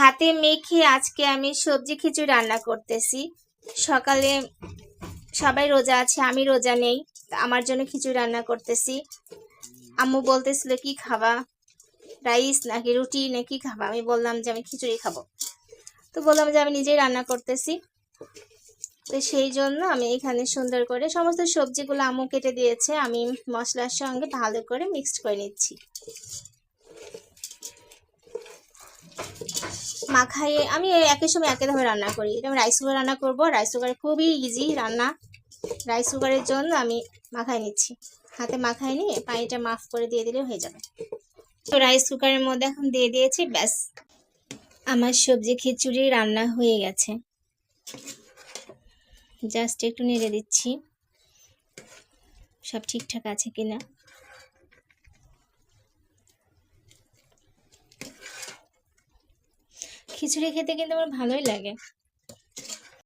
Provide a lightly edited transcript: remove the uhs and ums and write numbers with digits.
হাতে মেখে আজকে আমি সবজি খিচুড়ি রান্না করতেছি। সকালে সবাই রোজা আছে, আমি রোজা নেই। আমার জন্য খিচুড়ি রান্না করতেছি। আম্মু বলতেছিল কি খাবা, রাইস নাকি রুটি নাকি খাবা। আমি বললাম যে আমি খিচুড়ি খাবো। তো বললাম যে আমি নিজেই রান্না করতেছি। তো সেই জন্য আমি এখানে সুন্দর করে সমস্ত সবজিগুলো আম্মু কেটে দিয়েছে, আমি মশলার সঙ্গে ভালো করে মিক্সড করে নিচ্ছি। মাখাইয়ে আমি একই সময় একইভাবে রান্না করি। এটা আমি রাইস কুকার রান্না করবো। রাইস কুকারে খুবই ইজি রান্না। রাইস কুকারের জন্য আমি মাখাই নিচ্ছি। হাতে মাখাই নিয়ে পানিটা মাফ করে দিয়ে দিলে হয়ে যাবে। তো রাইস কুকারের মধ্যে এখন দিয়ে দিয়েছি, ব্যাস আমার সবজি খিচুড়ি রান্না হয়ে গেছে। জাস্ট একটু নেড়ে দিচ্ছি সব ঠিকঠাক আছে কিনা। খিচুড়ি খেতে কিন্তু আমার ভালোই লাগে।